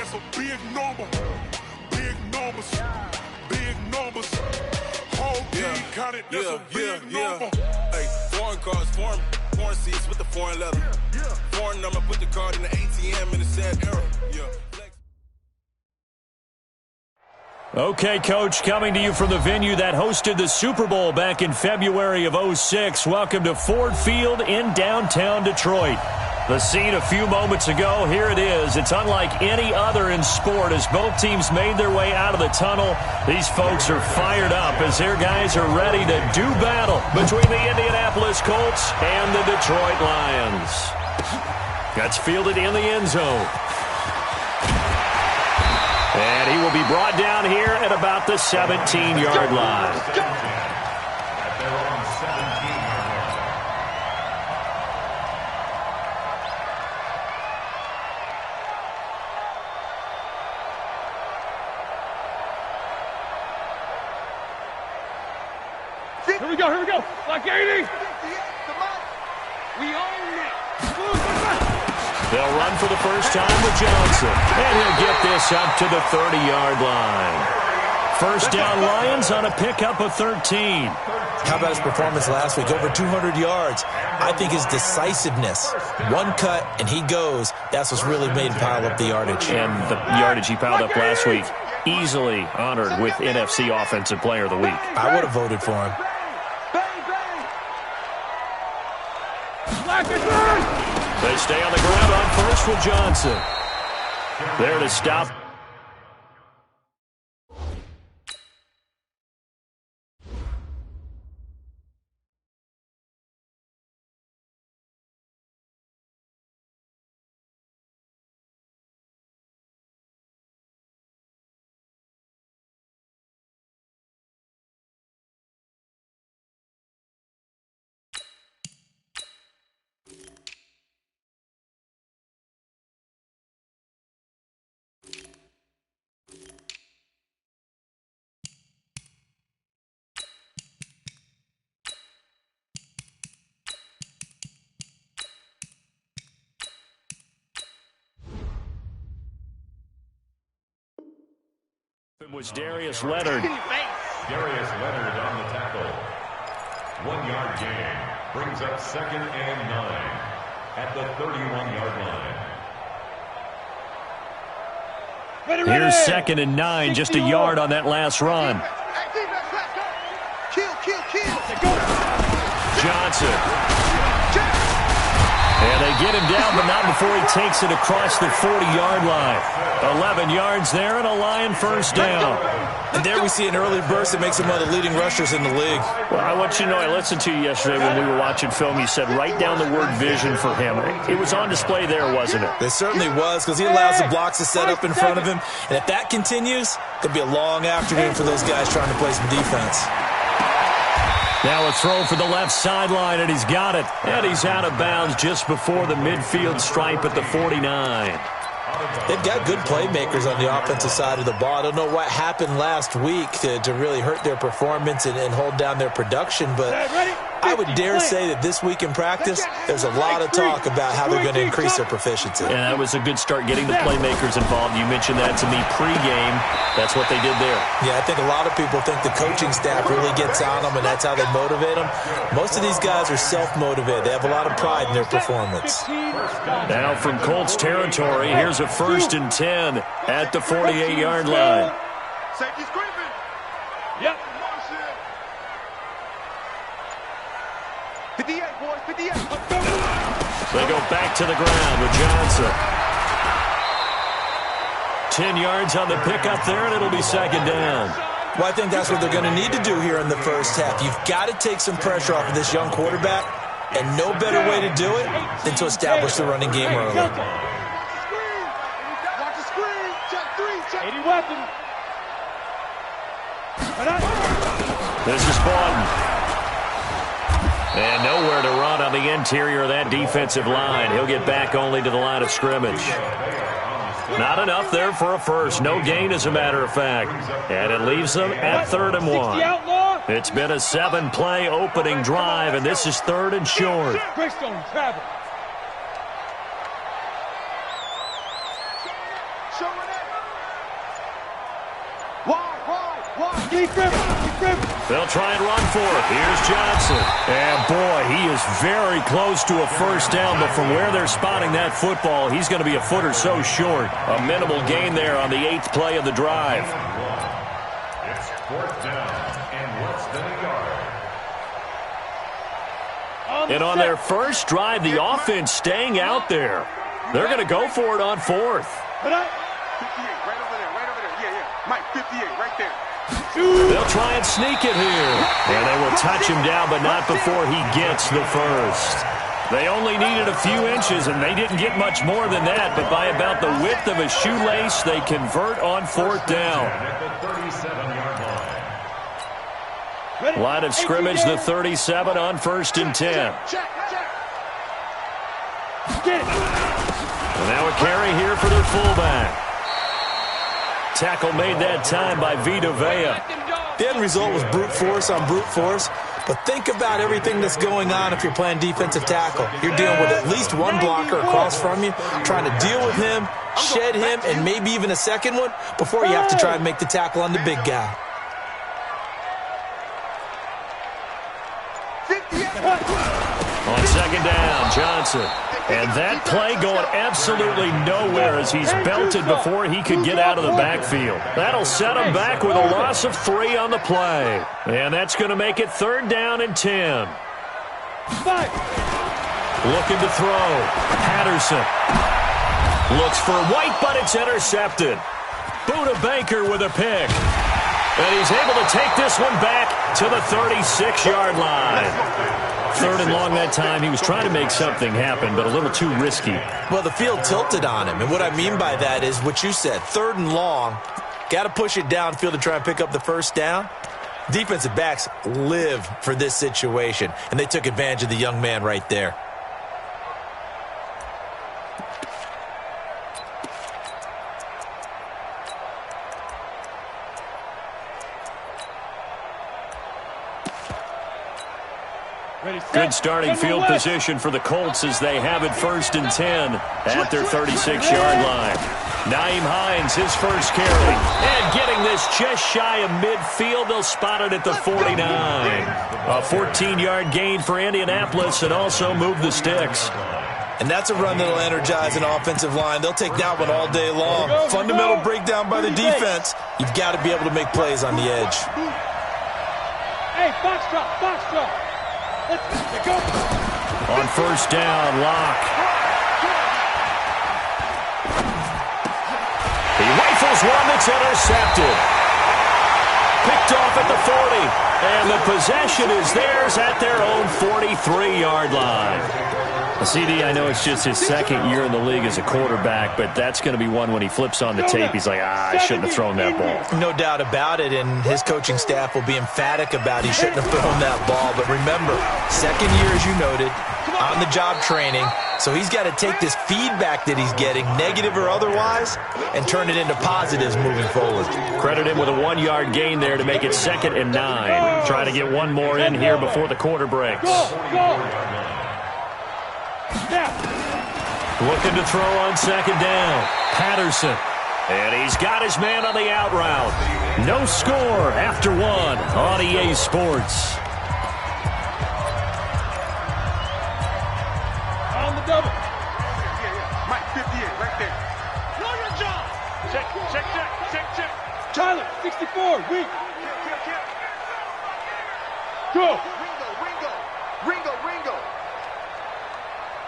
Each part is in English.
That's a big number. Big numbers. Big numbers. Whole team counted. That's a big number. Hey, foreign cars, foreign seats with the foreign leather. Foreign number, put the card in the ATM in the sad era. Okay, Coach, coming to you from the venue that hosted the Super Bowl back in February of '06. Welcome to Ford Field in downtown Detroit. The scene a few moments ago, here it is. It's unlike any other in sport as both teams made their way out of the tunnel. These folks are fired up as their guys are ready to do battle between the Indianapolis Colts and the Detroit Lions. That's fielded in the end zone. And he will be brought down here at about the 17-yard line. Here we go. Like 80. We own it. They'll run for the first time with Johnson. And he'll get this up to the 30-yard line. First down Lions on a pickup of 13. How about his performance last week? Over 200 yards. I think his decisiveness. One cut, and he goes. That's what's really made him pile up the yardage. And the yardage he piled up last week, easily honored with NFC Offensive Player of the Week. I would have voted for him. They stay on the ground on first with Johnson. There to stop. It was Darius Leonard. Darius Leonard on the tackle. 1 yard gain. Brings up 2nd and 9 at the 31-yard line. Here's 2nd and 9, just a yard on that last run. Johnson. And they get him down, but not before he takes it across the 40-yard line. 11 yards there and a Lion first down. And there we see an early burst that makes him one of the leading rushers in the league. Well, I want you to know, I listened to you yesterday when we were watching film. You said write down the word vision for him. It was on display there, wasn't it? It certainly was, because he allows the blocks to set up in front of him. And if that continues, it could be a long afternoon for those guys trying to play some defense. Now a throw for the left sideline, and he's got it. And he's out of bounds just before the midfield stripe at the 49. They've got good playmakers on the offensive side of the ball. I don't know what happened last week to really hurt their performance and hold down their production, but I would dare say that this week in practice, there's a lot of talk about how they're going to increase their proficiency. And that was a good start, getting the playmakers involved. You mentioned that to me pregame. That's what they did there. Yeah, I think a lot of people think the coaching staff really gets on them, and that's how they motivate them. Most of these guys are self-motivated. They have a lot of pride in their performance. Now from Colts territory, here's a 1st and 10 at the 48-yard line. Safety's creeping. Yep. 58, boys, 58. They go back to the ground with Johnson. 10 yards on the pickup there, and it'll be 2nd down. Well, I think that's what they're going to need to do here in the first half. You've got to take some pressure off of this young quarterback, and no better way to do it than to establish the running game early. Watch the screen. Check 3. 80 weapons. This is Baldwin. And nowhere to run on the interior of that defensive line. He'll get back only to the line of scrimmage. Not enough there for a first. No gain, as a matter of fact. And it leaves them at 3rd and 1. It's been a 7-play opening drive, and this is 3rd and short. They'll try and run for it. Here's Johnson. And, boy, he is very close to a first down, but from where they're spotting that football, he's going to be a foot or so short. A minimal gain there on the 8th play of the drive. It's 4th down and less than a yard. And on their first drive, the offense staying out there. They're going to go for it on 4th. 58, right over there. Yeah. Mike, 58, right there. They'll try and sneak it here. And they will touch him down, but not before he gets the first. They only needed a few inches, and they didn't get much more than that. But by about the width of a shoelace, they convert on 4th down. Line of scrimmage, the 37 on 1st and 10. And now a carry here for their fullback. Tackle made that time by Vita Vea. The end result was brute force on brute force, but think about everything that's going on if you're playing defensive tackle. You're dealing with at least one blocker across from you, trying to deal with him, shed him, and maybe even a second one before you have to try and make the tackle on the big guy. On 2nd down, Johnson. And that play going absolutely nowhere as he's belted before he could get out of the backfield. That'll set him back with a loss of 3 on the play. And that's going to make it 3rd down and 10. Looking to throw. Patterson. Looks for White, but it's intercepted. Buda Baker with a pick. And he's able to take this one back to the 36-yard line. 3rd and long that time. He was trying to make something happen, but a little too risky. Well, the field tilted on him, and what I mean by that is what you said. 3rd and long, got to push it downfield to try and pick up the first down. Defensive backs live for this situation, and they took advantage of the young man right there. Good starting field position for the Colts as they have it 1st and 10 at their 36-yard line. Nyheim Hines, his first carry. And getting this just shy of midfield, they'll spot it at the 49. A 14-yard gain for Indianapolis and also move the sticks. And that's a run that'll energize an offensive line. They'll take that one all day long. Fundamental breakdown by the defense. You've got to be able to make plays on the edge. Hey, box drop. On 1st down, Locke. He rifles one that's intercepted. Picked off at the 40. And the possession is theirs at their own 43-yard line. CD, I know it's just his 2nd year in the league as a quarterback, but that's going to be one when he flips on the tape, he's like, I shouldn't have thrown that ball. No doubt about it, and his coaching staff will be emphatic about he shouldn't have thrown that ball. But remember, 2nd year, as you noted, on-the-job training, so he's got to take this feedback that he's getting, negative or otherwise, and turn it into positives moving forward. Credit him with a 1-yard gain there to make it 2nd and 9. Trying to get one more in here before the quarter breaks. Looking to throw on 2nd down. Patterson. And he's got his man on the out route. No score after 1 on EA Sports. On the double. Mike, 58, right there. Know your job. Check. Tyler, 64, weak. Go. Ringo.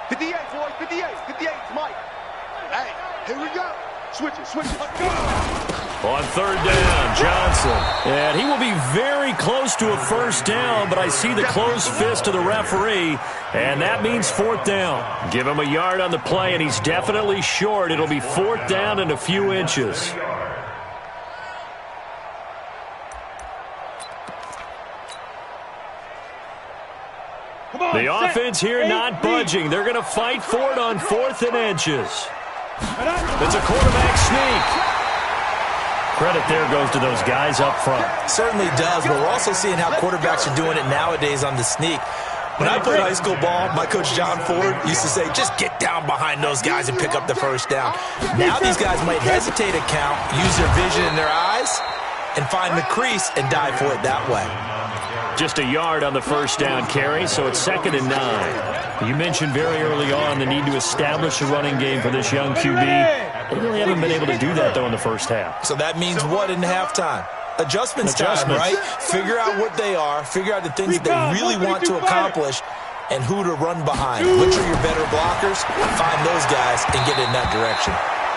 58, boys, 58, Mike. Hey, here we go. Switch it. On 3rd down, Johnson. And he will be very close to a first down, but I see the closed fist of the referee, and that means 4th down. Give him a yard on the play, and he's definitely short. It'll be 4th down and a few inches. The offense here not budging. They're going to fight for it on 4th and inches. It's a quarterback sneak. Credit there goes to those guys up front. Certainly does, but we're also seeing how quarterbacks are doing it nowadays on the sneak. When I played high school ball, my coach John Ford used to say, just get down behind those guys and pick up the first down. Now these guys might hesitate to count, use their vision in their eyes, and find the crease and dive for it that way. Just a yard on the first down carry, so it's 2nd and 9. You mentioned very early on the need to establish a running game for this young QB. They really haven't been able to do that, though, in the first half. So that means what in halftime? Adjustments time, right? Figure out what they are, figure out the things that they really want to accomplish, and who to run behind. Which are your better blockers? Find those guys and get in that direction.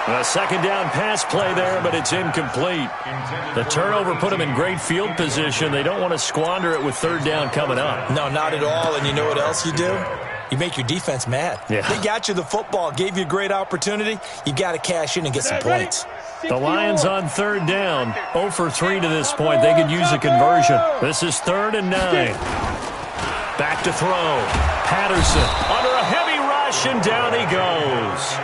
A 2nd down pass play there, but it's incomplete. The turnover put them in great field position. They don't want to squander it with 3rd down coming up. No, not at all. And you know what else you do? You make your defense mad. Yeah. They got you the football, gave you a great opportunity. You got to cash in and get some points. The Lions on 3rd down, 0 for 3 to this point. They could use a conversion. This is 3rd and 9. Back to throw. Patterson under a heavy rush, and down he goes.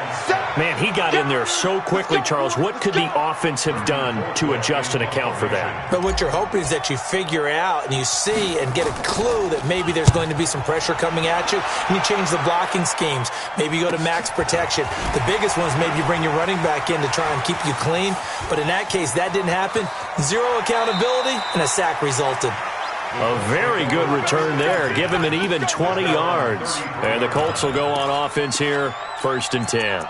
Man, he got in there so quickly, Charles. What could the offense have done to adjust and account for that? But what you're hoping is that you figure out and you see and get a clue that maybe there's going to be some pressure coming at you, and you change the blocking schemes. Maybe you go to max protection. The biggest one is maybe you bring your running back in to try and keep you clean. But in that case, that didn't happen. 0 accountability, and a sack resulted. A very good return there. Give him an even 20 yards. And the Colts will go on offense here, 1st and 10.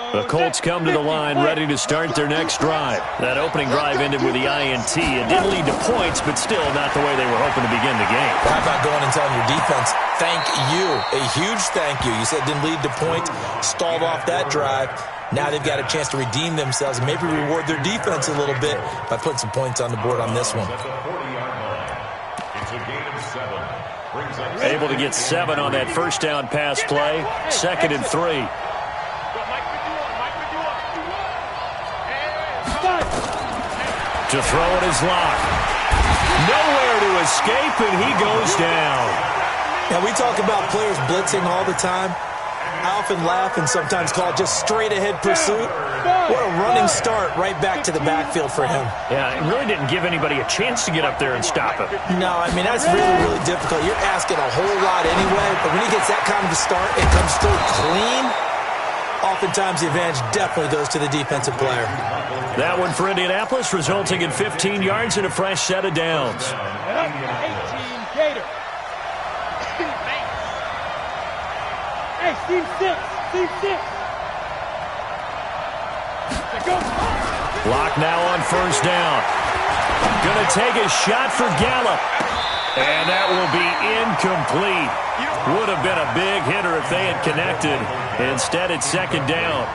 The Colts come to the line ready to start their next drive. That opening drive ended with the INT. It didn't lead to points, but still not the way they were hoping to begin the game. How about going and telling your defense, thank you, a huge thank you. You said it didn't lead to points, stalled off that drive. Now they've got a chance to redeem themselves and maybe reward their defense a little bit by putting some points on the board on this one. Able to get 7 on that first down pass play. 2nd and 3. To throw it is Locke. Nowhere to escape, and he goes down. Now, we talk about players blitzing all the time. I often laugh and sometimes call it just straight-ahead pursuit. What a running start right back to the backfield for him. Yeah, it really didn't give anybody a chance to get up there and stop him. No, I mean, that's really, really difficult. You're asking a whole lot anyway, but when he gets that kind of a start and comes through clean, oftentimes the advantage definitely goes to the defensive player. That one for Indianapolis, resulting in 15 yards and a fresh set of downs. 18 Gator. Hey, Steve 6. Steve 6. Locke now on 1st down. Gonna take a shot for Gallup. And that will be incomplete. Would have been a big hitter if they had connected. Instead, it's 2nd down.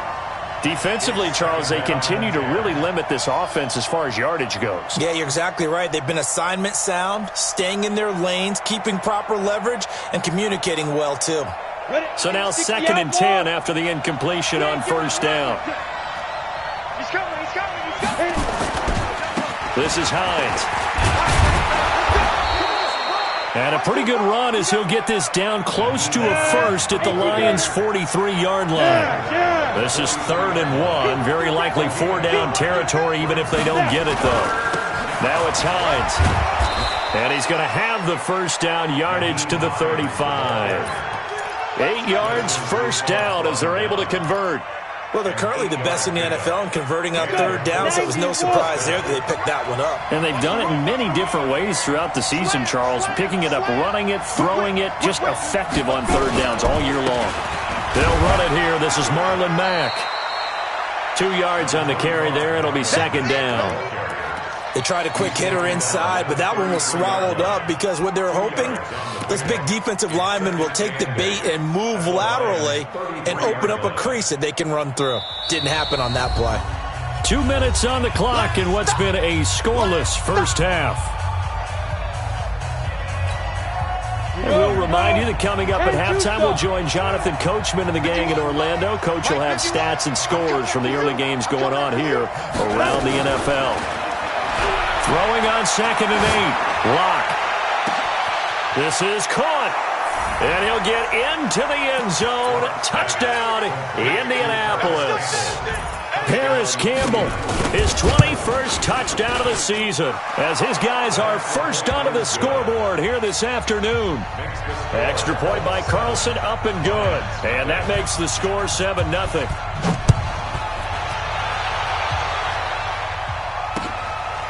Defensively, Charles, they continue to really limit this offense as far as yardage goes. Yeah, you're exactly right. They've been assignment sound, staying in their lanes, keeping proper leverage, and communicating well, too. So now 2nd and 10 after the incompletion on 1st down. He's coming, he's coming, he's coming. This is Hines. And a pretty good run as he'll get this down close to a first at the Lions' 43-yard line. This is 3rd and 1. Very likely 4-down territory, even if they don't get it, though. Now it's Hines. And he's going to have the first down, yardage to the 35. 8 yards, 1st down as they're able to convert. Well, they're currently the best in the NFL in converting on 3rd down, so it was no surprise there that they picked that one up. And they've done it in many different ways throughout the season, Charles. Picking it up, running it, throwing it, just effective on 3rd downs all year long. They'll run it here. This is Marlon Mack. 2 yards on the carry there. It'll be 2nd down. They tried a quick hitter inside, but that one was swallowed up because what they're hoping, this big defensive lineman will take the bait and move laterally and open up a crease that they can run through. Didn't happen on that play. 2 minutes on the clock in what's been a scoreless first half. And we'll remind you that coming up at halftime, we'll join Jonathan Coachman and the gang in Orlando. Coach will have stats and scores from the early games going on here around the NFL. Throwing on 2nd and 8. Locke. This is caught. And he'll get into the end zone. Touchdown, Indianapolis. Paris Campbell, his 21st touchdown of the season, as his guys are first onto the scoreboard here this afternoon. Extra point by Carlson, up and good. And that makes the score 7-0.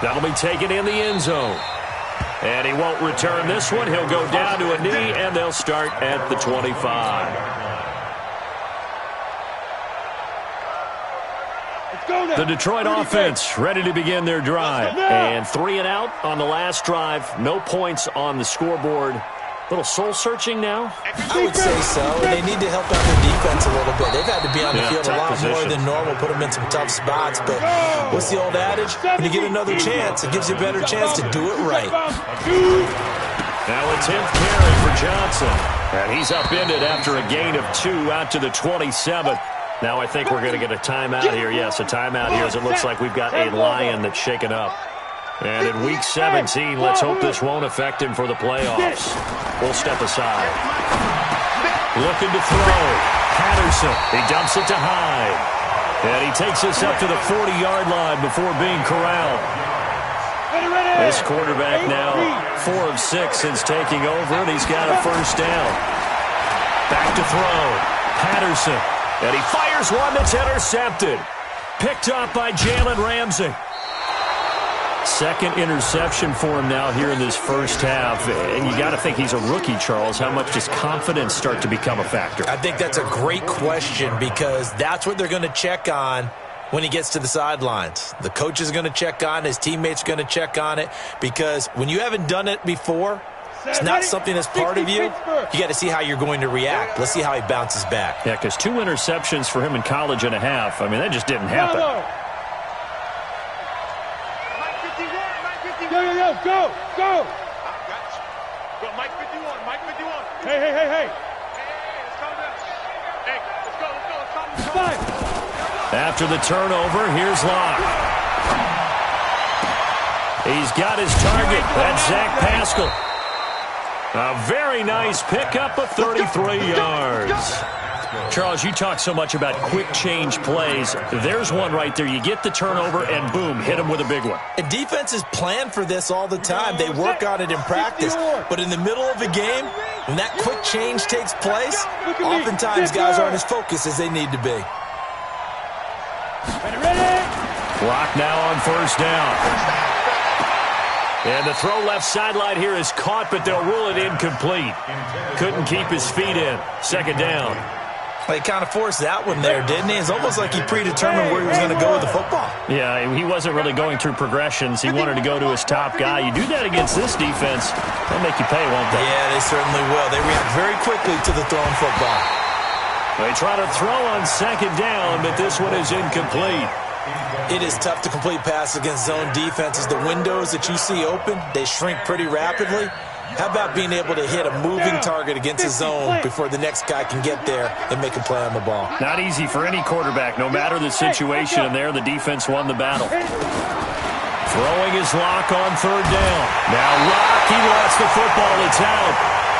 That'll be taken in the end zone. And he won't return this one. He'll go down to a knee, and they'll start at the 25. The Detroit offense ready to begin their drive. And 3 and out on the last drive. No points on the scoreboard. Little soul-searching now? I would say so, and they need to help out their defense a little bit. They've had to be on the field a lot more than normal, put them in some tough spots. But what's the old adage? When you get another chance, it gives you a better chance to do it right. Now a 10th carry for Johnson. And he's upended after a gain of 2 out to the 27. Now I think we're going to get a timeout here. Yes, a timeout here as it looks like we've got a Lion that's shaken up. And in Week 17, let's hope this won't affect him for the playoffs. We'll step aside. Looking to throw. Patterson. He dumps it to Hyde. And he takes us up to the 40-yard line before being corralled. This quarterback now 4 of 6 since taking over, and he's got a first down. Back to throw. Patterson. And he fires one that's intercepted. Picked up by Jalen Ramsey. Second interception for him now here in this first half. And you got to think he's a rookie, Charles. How much does confidence start to become a factor? I think that's a great question because that's what they're going to check on when he gets to the sidelines. The coach is going to check on it. His teammates are going to check on it because when you haven't done it before, it's not something that's part of you. You got to see how you're going to react. Let's see how he bounces back. Yeah, because 2 interceptions for him in college and a half. I mean, that just didn't happen. Go. Go, Mike 51, Mike 51. Hey. Let's calm down. Hey, let's go. After the turnover, here's Locke. He's got his target. That's Zach Pascal. A very nice pickup of 33 yards. Charles, you talk so much about quick change plays. There's one right there. You get the turnover, and boom, hit him with a big one. And defenses plan for this all the time. They work on it in practice. But in the middle of a game, when that quick change takes place, oftentimes guys aren't as focused as they need to be. Clock now on first down. And the throw left sideline here is caught, but they'll rule it incomplete. Couldn't keep his feet in. Second down. Well, he kind of forced that one there, didn't he? It's almost like he predetermined where he was going to go with the football. Yeah, he wasn't really going through progressions. He wanted to go to his top guy. You do that against this defense, they'll make you pay, won't they? Yeah, they certainly will. They react very quickly to the thrown football. They try to throw on second down, but this one is incomplete. It is tough to complete passes against zone defenses. The windows that you see open, they shrink pretty rapidly. How about being able to hit a moving target against a zone before the next guy can get there and make a play on the ball? Not easy for any quarterback, no matter the situation. And there, the defense won the battle. Throwing his Lock on third down. Now Lock, he lost the football. It's out.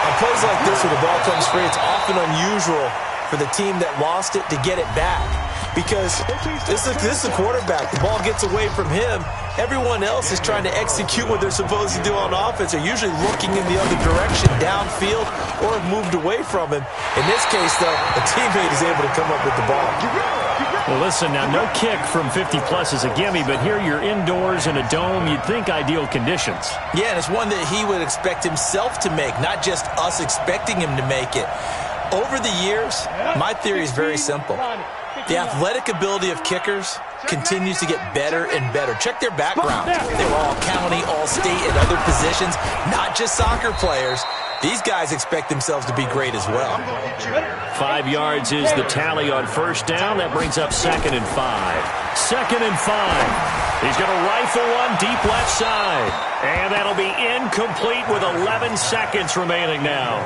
On plays like this where the ball comes free, it's often unusual for the team that lost it to get it back. Because this is a quarterback. The ball gets away from him. Everyone else is trying to execute what they're supposed to do on offense. They're usually looking in the other direction, downfield, or have moved away from him. In this case, though, a teammate is able to come up with the ball. Well, listen, now, no kick from 50-plus is a gimme, but here you're indoors in a dome. You'd think ideal conditions. Yeah, and it's one that he would expect himself to make, not just us expecting him to make it. Over the years, my theory is very simple. The athletic ability of kickers continues to get better and better. Check their background. They were all county, all state, and other positions, not just soccer players. These guys expect themselves to be great as well. 5 yards is the tally on first down. That brings up 2nd and 5. 2nd and 5. He's going to rifle one deep left side. And that'll be incomplete with 11 seconds remaining now.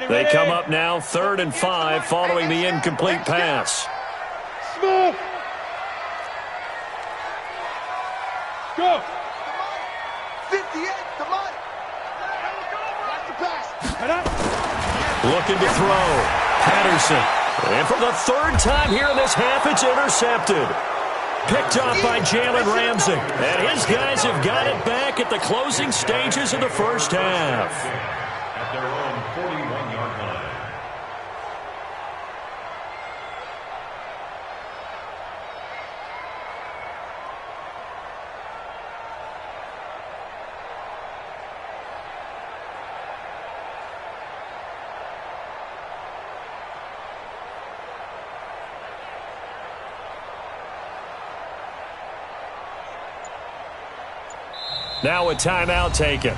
They come up now 3rd and 5 following the incomplete pass. Smooth. Go. 58, come on. Watch the pass. looking to throw. Patterson. And for the third time here in this half, it's intercepted. Picked off by Jalen Ramsey. And his guys have got it back at the closing stages of the first half. At their own 41-yard line. Now a timeout taken.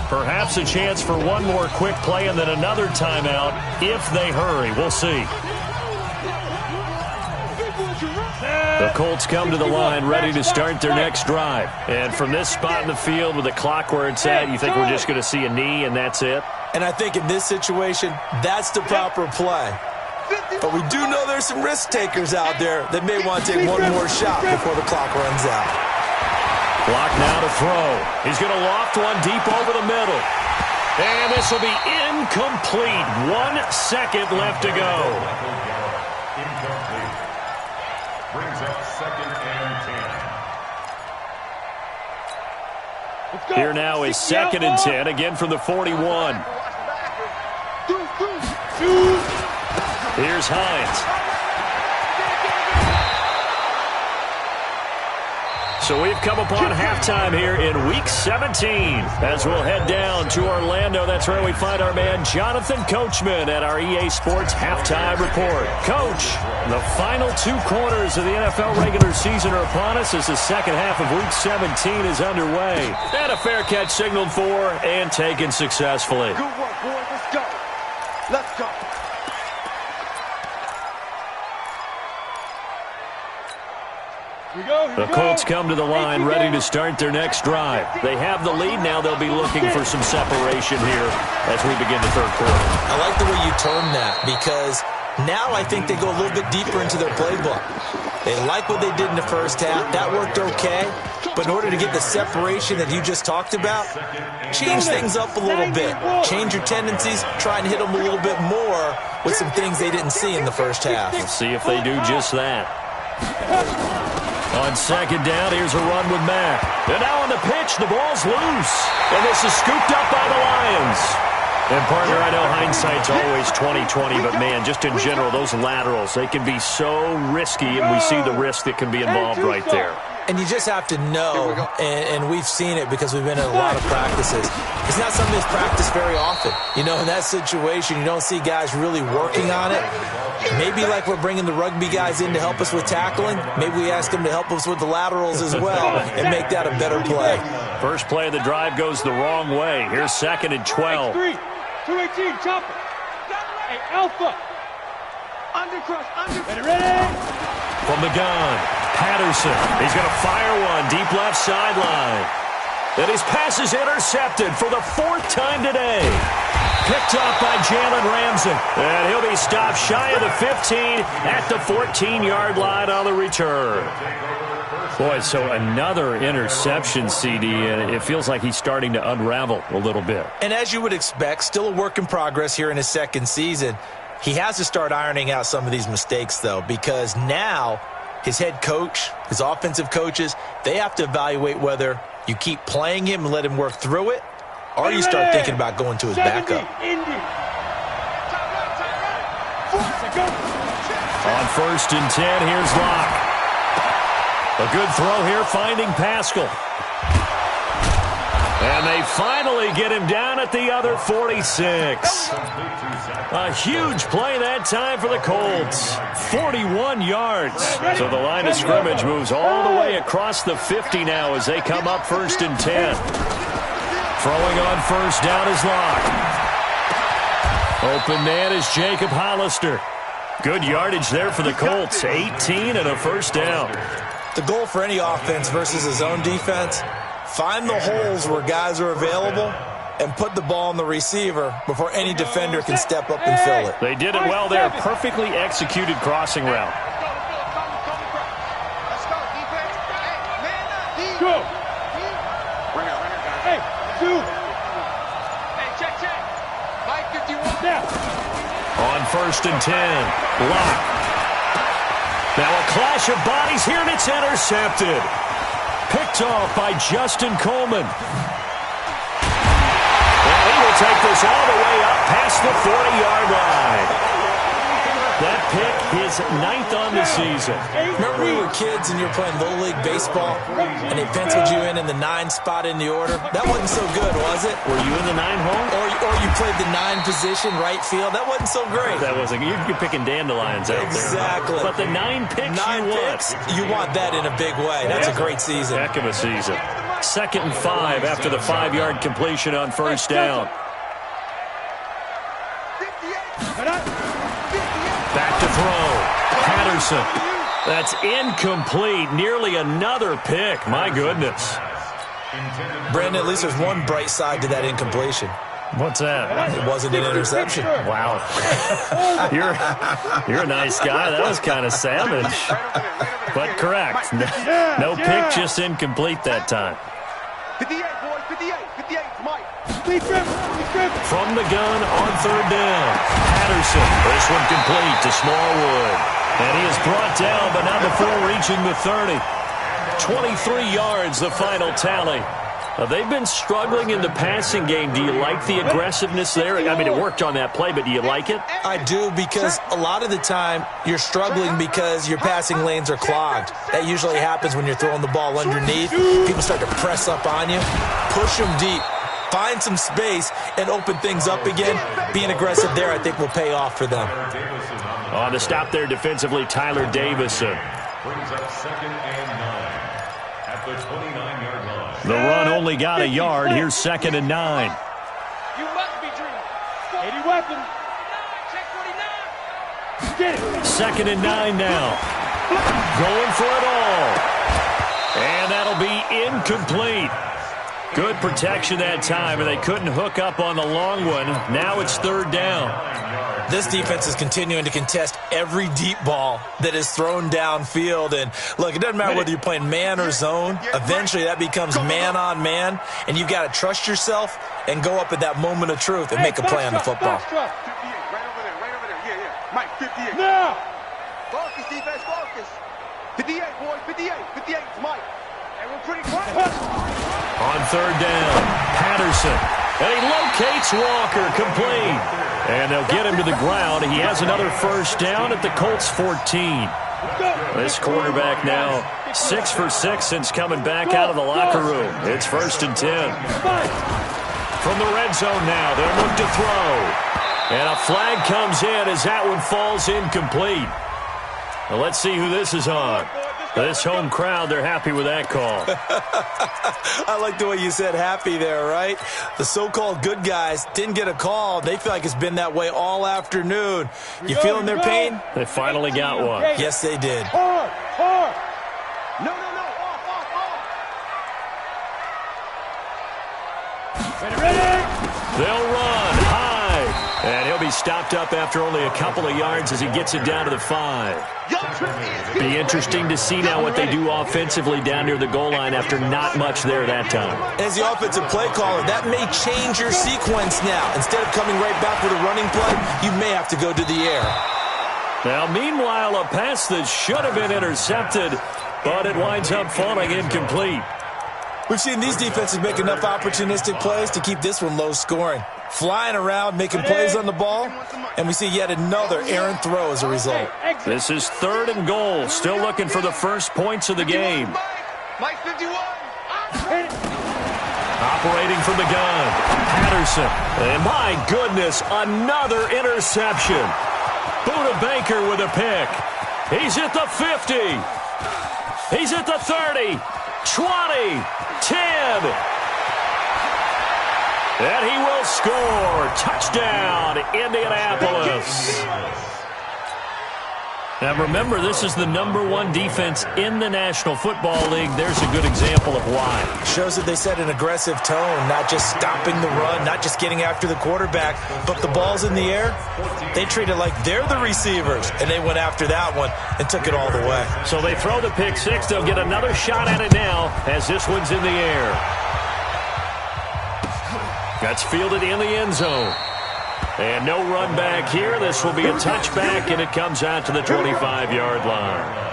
Perhaps a chance for one more quick play and then another timeout if they hurry. We'll see. The Colts come to the line ready to start their next drive. And from this spot in the field with the clock where it's at, you think we're just going to see a knee and that's it? And I think in this situation, that's the proper play. But we do know there's some risk takers out there that may want to take one more shot before the clock runs out. Clock now to throw. He's going to loft one deep over the middle. And this will be incomplete. 1 second left to go. Incomplete. Brings up 2nd and 10. Here now is 2nd and 10, again from the 41. Here's Hines. So we've come upon halftime here in Week 17. As we'll head down to Orlando, that's where we find our man Jonathan Coachman at our EA Sports Halftime Report. Coach, the final 2 quarters of the NFL regular season are upon us as the second half of Week 17 is underway. And a fair catch signaled for and taken successfully. Good work, boys. Let's go. Let's go. The Colts come to the line ready to start their next drive. They have the lead. Now they'll be looking for some separation here as we begin the third quarter. I like the way you term that because now I think they go a little bit deeper into their playbook. They like what they did in the first half. That worked okay. But in order to get the separation that you just talked about, change things up a little bit. Change your tendencies. Try and hit them a little bit more with some things they didn't see in the first half. Let's see if they do just that. On 2nd down, here's a run with Mack. And now on the pitch, the ball's loose. And this is scooped up by the Lions. And, partner, I know hindsight's always 20/20, but, man, just in general, those laterals, they can be so risky, and we see the risk that can be involved right there. And you just have to know, and we've seen it because we've been in a lot of practices. It's not something that's practiced very often. You know, in that situation, you don't see guys really working on it. Maybe like we're bringing the rugby guys in to help us with tackling. Maybe we ask them to help us with the laterals as well and make that a better play. First play of the drive goes the wrong way. Here's 2nd and 12. 218, chopper. Hey, Alpha. Undercross, ready? From the gun, Patterson. He's going to fire one deep left sideline. And his pass is intercepted for the 4th time today. Picked off by Jalen Ramsey. And he'll be stopped shy of the 15 at the 14-yard line on the return. Boy, so another interception, CD, and it feels like he's starting to unravel a little bit. And as you would expect, still a work in progress here in his 2nd season. He has to start ironing out some of these mistakes, though, because now his head coach, his offensive coaches, they have to evaluate whether you keep playing him and let him work through it, or you start thinking about going to his backup. On 1st and 10, here's Locke. A good throw here, finding Pascal. And they finally get him down at the other 46. A huge play that time for the Colts. 41 yards. So the line of scrimmage moves all the way across the 50 now as they come up 1st and 10. Throwing on 1st down is Locke. Open man is Jacob Hollister. Good yardage there for the Colts. 18 and a 1st down. The goal for any offense versus his own defense, find the holes where guys are available and put the ball on the receiver before any defender can step up and fill it. They did it well there. Perfectly executed crossing route. Go. Hey, 2. Hey, check. Mike 51. Now. 1st and 10. Lock. Now a clash of bodies here, and it's intercepted. Picked off by Justin Coleman. And he will take this all the way up past the 40-yard line. That pick, his 9th on the season. Remember we were kids and you were playing Little League Baseball, and they penciled you in the 9 spot in the order? That wasn't so good, was it? Were you in the 9 hole? Or you played the 9 position, right field? That wasn't so great. That wasn't. You're picking dandelions out there. Exactly. But the 9 picks 9 you picks, want. you want that in a big way. That's a great season. Heck of a season. 2nd and 5 after the 5-yard completion on 1st down. Back to throw. Patterson. That's incomplete. Nearly another pick. My goodness. Brandon, at least there's one bright side to that incompletion. What's that? It wasn't an interception. Wow. You're a nice guy. That was kind of savage. But correct. No pick, just incomplete that time. 58, boys, 58, Mike. From the gun on 3rd down. Patterson. This one complete to Smallwood. And he is brought down, but not before reaching the 30. 23 yards, the final tally. They've been struggling in the passing game. Do you like the aggressiveness there? I mean, it worked on that play, but do you like it? I do, because a lot of the time you're struggling because your passing lanes are clogged. That usually happens when you're throwing the ball underneath. People start to press up on you. Push them deep. Find some space and open things up again. Being aggressive there, I think, will pay off for them. On the stop there defensively, Tyler Davison. Brings up 2nd and 9 at the 29-yard line. The run only got a yard. Here's 2nd and 9. You must be dreaming. 80 weapons. Check 49. 2nd and 9 now. Going for it all. And that'll be incomplete. Good protection that time, and they couldn't hook up on the long one. Now it's 3rd down. This defense is continuing to contest every deep ball that is thrown downfield. And, look, it doesn't matter whether you're playing man or zone. Eventually that becomes man-on-man, and you've got to trust yourself and go up at that moment of truth and make a play on the football. 58, right over there. Yeah. Mike, 58. Now! Focus, defense, focus. 58, boys, 58, Mike. And we're pretty quiet. On 3rd down, Patterson. And he locates Walker, complete. And they'll get him to the ground. He has another 1st down at the Colts 14. This quarterback now 6 for 6 since coming back out of the locker room. It's 1st and 10. From the red zone now, they'll look to throw. And a flag comes in as that one falls incomplete. Well, let's see who this is on. This home crowd, they're happy with that call. I like the way you said happy there, right? The so-called good guys didn't get a call. They feel like it's been that way all afternoon. You feeling their pain? They finally got one. Yes, they did. Hard. No. Off. Ready. They'll run high. And he'll be stopped up after only a couple of yards as he gets it down to the 5. Be interesting to see now what they do offensively down near the goal line after not much there that time. As the offensive play caller, that may change your sequence now. Instead of coming right back with a running play, you may have to go to the air. Now, meanwhile, a pass that should have been intercepted, but it winds up falling incomplete. We've seen these defenses make enough opportunistic plays to keep this one low scoring. Flying around, making plays on the ball, and we see yet another errant throw as a result. This is 3rd and goal. Still looking for the first points of the game. Mike 51. Operating from the gun, Patterson. And my goodness, another interception. Buda Baker with a pick. He's at the 50. He's at the 30. 20. 10. And he will score. Touchdown, Indianapolis. Now remember, this is the #1 defense in the National Football League. There's a good example of why. Shows that they set an aggressive tone, not just stopping the run, not just getting after the quarterback, but the ball's in the air. They treat it like they're the receivers, and they went after that one and took it all the way. So they throw the pick six. They'll get another shot at it now as this one's in the air. That's fielded in the end zone. And no run back here. This will be a touchback, and it comes out to the 25-yard line.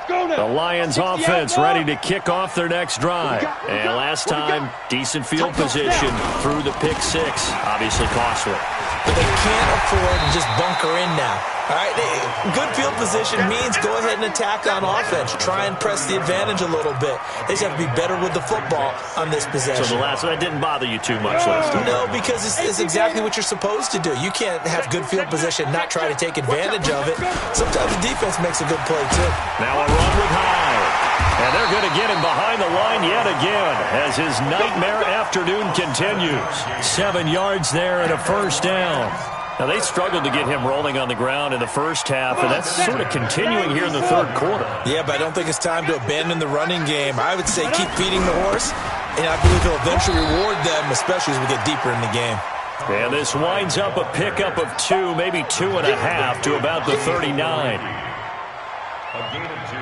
The Lions offense ready to kick off their next drive. And last time, decent field position through the pick six. Obviously costly. But they can't afford to just bunker in now. All right, good field position means go ahead and attack on offense. Try and press the advantage a little bit. They just have to be better with the football on this possession. So the last one, that didn't bother you too much last time? No, because it's exactly what you're supposed to do. You can't have good field position and not try to take advantage of it. Sometimes the defense makes a good play, too. Now a run with Hyde. And they're going to get him behind the line yet again as his nightmare afternoon continues. 7 yards there and a first down. Now, they struggled to get him rolling on the ground in the first half, and that's sort of continuing here in the third quarter. Yeah, but I don't think it's time to abandon the running game. I would say keep feeding the horse, and I believe he'll eventually reward them, especially as we get deeper in the game. And this winds up a pickup of 2, maybe 2.5 to about the 39. A gain of 2.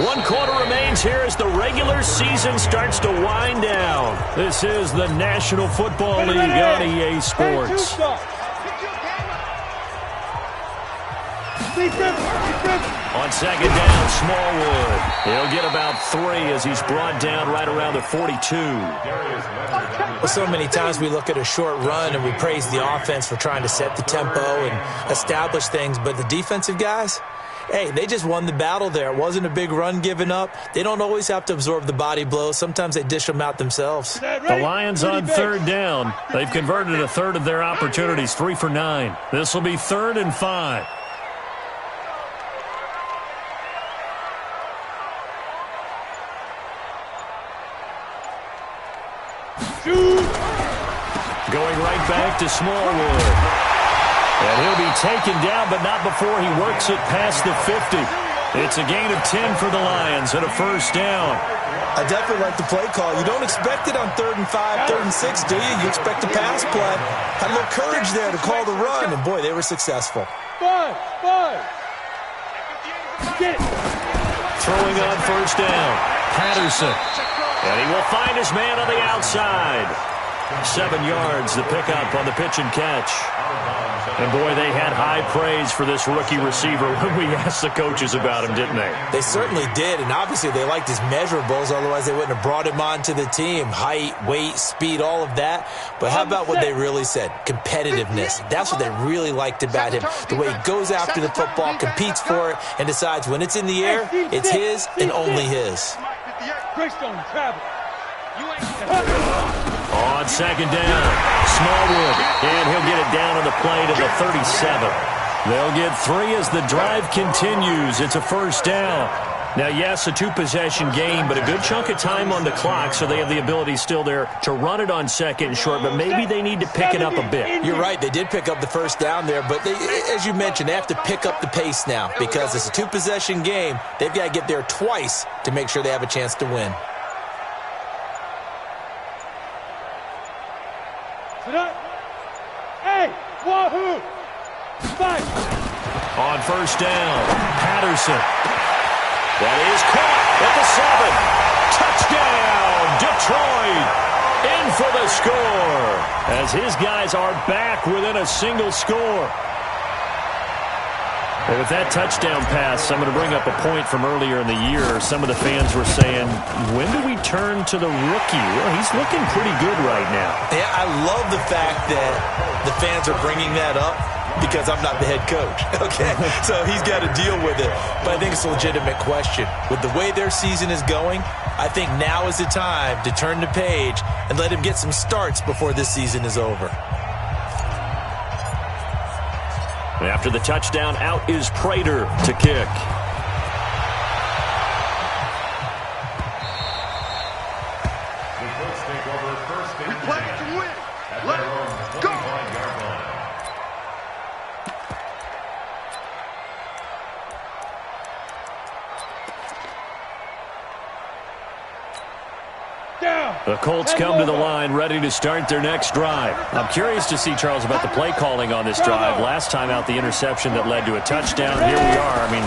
1 quarter remains here as the regular season starts to wind down. This is the National Football League on EA Sports. On second down, Smallwood. He'll get about 3 as he's brought down right around the 42. Well, so many times we look at a short run and we praise the offense for trying to set the tempo and establish things, but the defensive guys, hey, they just won the battle there. It wasn't a big run given up. They don't always have to absorb the body blows. Sometimes they dish them out themselves. The Lions on third down. They've converted a third of their opportunities, 3 for 9. This will be 3rd and 5. Going right back to Smallwood. And he'll be taken down, but not before he works it past the 50. It's a gain of 10 for the Lions and a first down. I definitely like the play call. You don't expect it on 3rd and 5, 3rd and 6, do you? You expect a pass play. Had a little courage there to call the run, and boy, they were successful. Throwing on first down, Patterson. And he will find his man on the outside. 7 yards, the pickup on the pitch and catch. And, boy, they had high praise for this rookie receiver when we asked the coaches about him, didn't they? They certainly did, and obviously they liked his measurables, otherwise they wouldn't have brought him onto the team. Height, weight, speed, all of that. But how about what they really said? Competitiveness. That's what they really liked about him. The way he goes after the football, competes for it, and decides when it's in the air, it's his and only his. On second down, Smallwood, and he'll get it down on the play to the 37. They'll get 3 as the drive continues. It's a first down. Now, yes, a 2-possession game, but a good chunk of time on the clock, so they have the ability still there to run it on second and short, but maybe they need to pick it up a bit. You're right. They did pick up the first down there, but they, as you mentioned, they have to pick up the pace now because it's a 2-possession game. They've got to get there twice to make sure they have a chance to win. On first down, Patterson. That is caught at the 7. Touchdown, Detroit. In for the score as his guys are back within a single score. And with that touchdown pass, I'm going to bring up a point from earlier in the year. Some of the fans were saying, when do we turn to the rookie? Well, he's looking pretty good right now. Yeah, I love the fact that the fans are bringing that up because I'm not the head coach, okay? So he's got to deal with it. But I think it's a legitimate question. With the way their season is going, I think now is the time to turn the page and let him get some starts before this season is over. After the touchdown, out is Prater to kick. The Colts take over first and 10 at their own 25-yard line. Down. The Colts come to the line ready to start their next drive. I'm curious to see, Charles, about the play calling on this drive. Last time out, the interception that led to a touchdown. Here we are. I mean,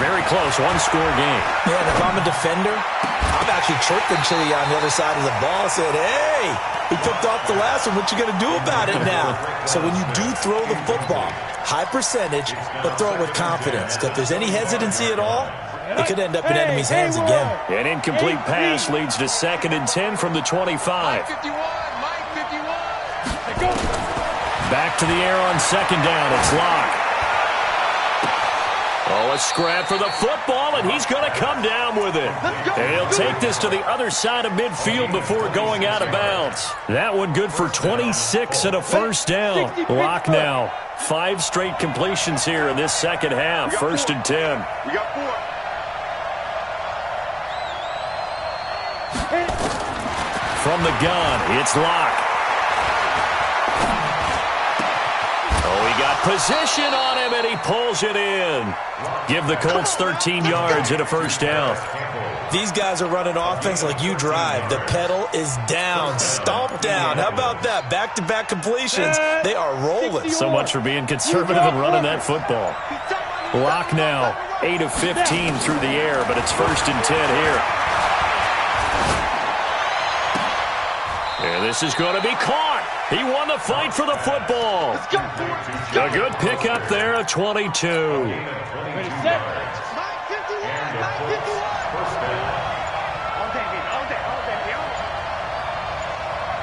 very close, one-score game. Yeah, and if I'm a defender, I'm actually chirping to you on the other side of the ball, saying, hey, we picked off the last one. What you going to do about it now? So when you do throw the football, high percentage, but throw it with confidence. If there's any hesitancy at all, it could end up in enemy's hands again. An incomplete pass leads to 2nd and 10 from the 25. Mike 51. Back to the air on 2nd down. It's Locke. Oh, a scrap for the football, and he's going to come down with it. And he'll take this to the other side of midfield before going out of bounds. That one good for 26 and a first down. Locke now. 5 straight completions here in this second half. 1st and 10. We got 4. From the gun, it's Locke. Oh, he got position on him, and he pulls it in. Give the Colts 13 yards and a first down. These guys are running offense like you drive. The pedal is down, stomp down. How about that? Back-to-back completions. They are rolling. So much for being conservative and running that football. Locke now, 8 of 15 through the air, but it's 1st and 10 here. And this is going to be caught. He won the fight for the football. A good pickup there at 22. Mike 51. Mike 51.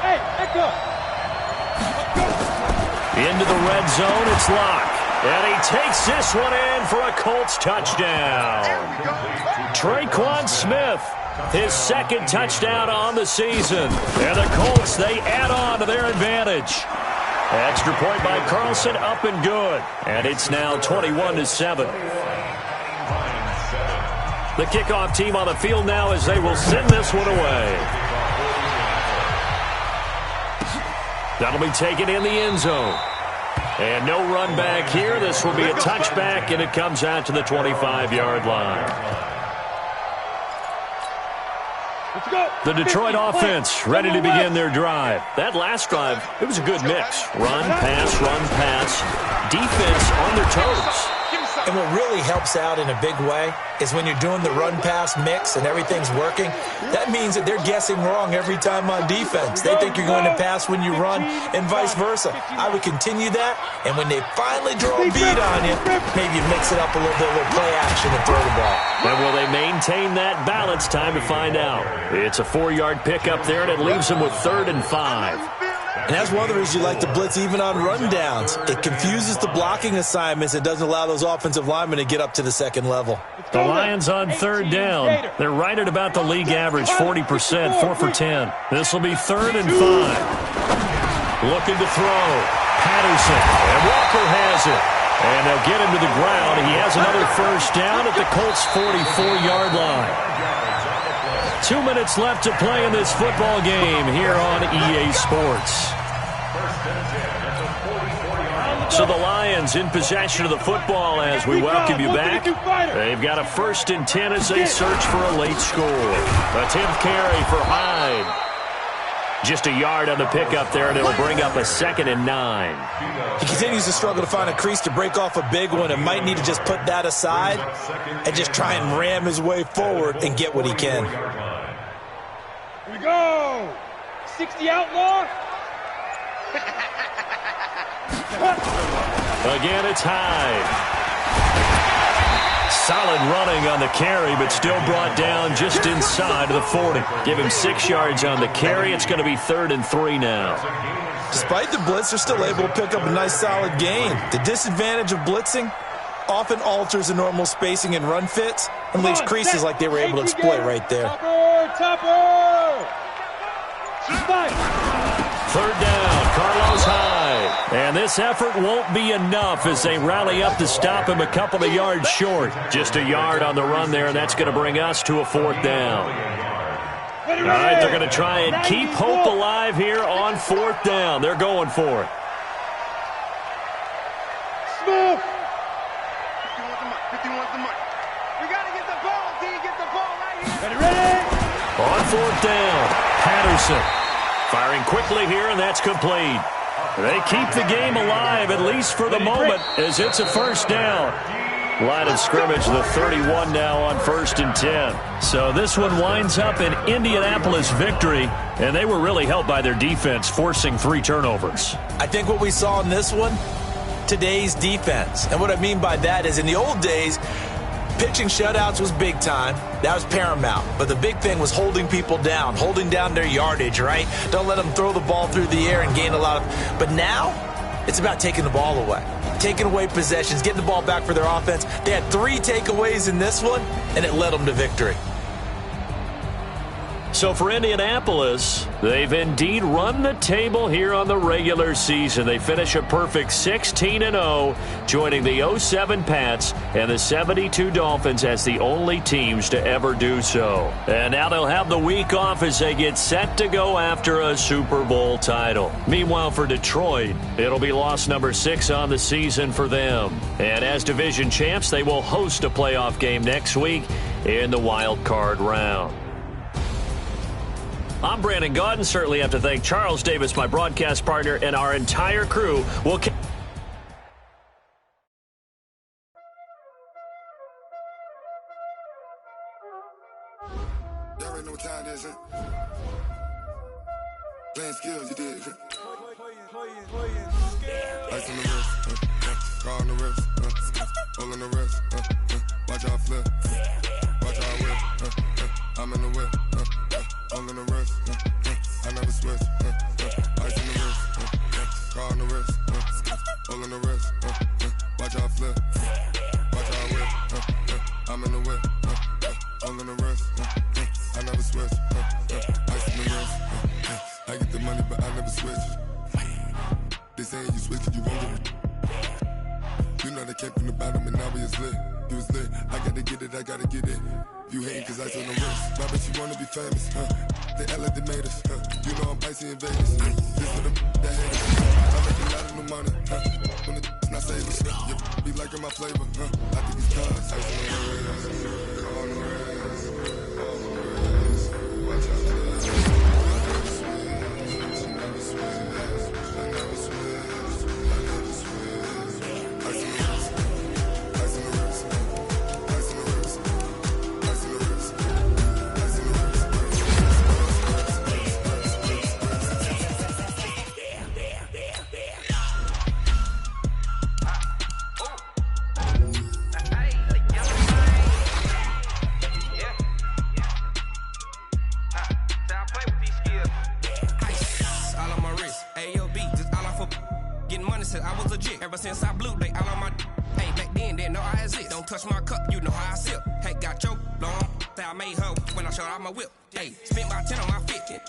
Hey, let's go. Into the red zone, it's Locke. And he takes this one in for a Colts touchdown. Traquan Smith, his 2nd touchdown on the season. And the Colts, they add on to their advantage. Extra point by Carlson, up and good. And it's now 21-7. The kickoff team on the field now as they will send this one away. That'll be taken in the end zone. And no run back here. This will be a touchback, and it comes out to the 25-yard line. The Detroit offense ready to begin their drive. That last drive, it was a good mix. Run, pass, defense on their toes. And what really helps out in a big way is when you're doing the run-pass mix and everything's working, that means that they're guessing wrong every time on defense. They think you're going to pass when you run and vice versa. I would continue that, and when they finally draw a beat on you, maybe you mix it up a little bit, a little play action and throw the ball. And will they maintain that balance? Time to find out. It's a 4-yard pickup there, and it leaves them with 3rd and 5. And that's one of the reasons you like to blitz even on rundowns. It confuses the blocking assignments and doesn't allow those offensive linemen to get up to the second level. The Lions on 3rd down. They're right at about the league average, 40%, 4 for 10. This will be 3rd and 5. Looking to throw. Patterson. And Walker has it. And they'll get him to the ground. He has another first down at the Colts' 44-yard line. 2 minutes left to play in this football game here on EA Sports. So the Lions in possession of the football as we welcome you back. They've got a 1st and 10 as they search for a late score. A 10th carry for Hyde. Just a yard on the pickup there, and it'll bring up a 2nd and 9. He continues to struggle to find a crease to break off a big one and might need to just put that aside and just try and ram his way forward and get what he can. Here we go. 60 outlaw. Again, it's Hyde. Solid running on the carry, but still brought down just inside of the 40. Give him 6 yards on the carry. It's going to be 3rd and 3 now. Despite the blitz, they're still able to pick up a nice solid gain. The disadvantage of blitzing often alters the normal spacing and run fits and leaves creases like they were able to exploit right there. Topper! 3rd down, Carlos Hyde. And this effort won't be enough as they rally up to stop him a couple of yards short. Just a yard on the run there, and that's going to bring us to a 4th down. All right, they're going to try and keep hope alive here on 4th down. They're going for it. Smooth. 51's the money. We got to get the ball, D. Get the ball right here. Ready? On 4th down, Patterson. Firing quickly here, and that's complete. They keep the game alive, at least for the moment, as it's a first down. Line of scrimmage, the 31 now on 1st and 10. So this one winds up an Indianapolis victory, and they were really helped by their defense, forcing 3 turnovers. I think what we saw in this one, today's defense. And what I mean by that is in the old days, pitching shutouts was big time. That was paramount. But the big thing was holding people down, holding down their yardage, right? Don't let them throw the ball through the air and gain a lot of... But now, it's about taking the ball away. Taking away possessions, getting the ball back for their offense. They had 3 takeaways in this one, and it led them to victory. So for Indianapolis, they've indeed run the table here on the regular season. They finish a perfect 16-0, joining the 07 Pats and the 72 Dolphins as the only teams to ever do so. And now they'll have the week off as they get set to go after a Super Bowl title. Meanwhile, for Detroit, it'll be loss number 6 on the season for them. And as division champs, they will host a playoff game next week in the wild card round. I'm Brandon Gaudin. Certainly have to thank Charles Davis, my broadcast partner, and our entire crew. Y'all already know what time it is, huh? Playing skills, you did. Ice on the wrist, car on the wrist, hole in the wrist, watch out flip, watch out whip, I'm in the whip. All in the wrist, I never switch. Ice in the wrist, car on the wrist, all in the wrist. Watch out flip, watch out whip. I'm in the whip, all in the wrist. I never switch. Ice in the wrist. I get the money, but I never switch. They saying you switch, you won't get it. You know they came from the bottom and now we is lit. You was lit. I gotta get it, I gotta get it. You hating cause ice on the wrist. Why bet you wanna be famous, They act like they made us, You know I'm icy in Vegas. This for them that hate us, I make a lot of new money, When the not save us, you be liking my flavor, I think it's cause ice on the wrist, on the wrist, on the wrist. Watch out for that. I never switch, I never switch, I never switch. Ice on the wrist, ice on the wrist, ice on the wrist. I was legit. Ever since I blew, they all on my. Hey, back then, didn't know I exist. Don't touch my cup, you know how I sip. Hey, got choked, long. Say I made her when I showed out my whip. Hey, spent my 10 on my fit.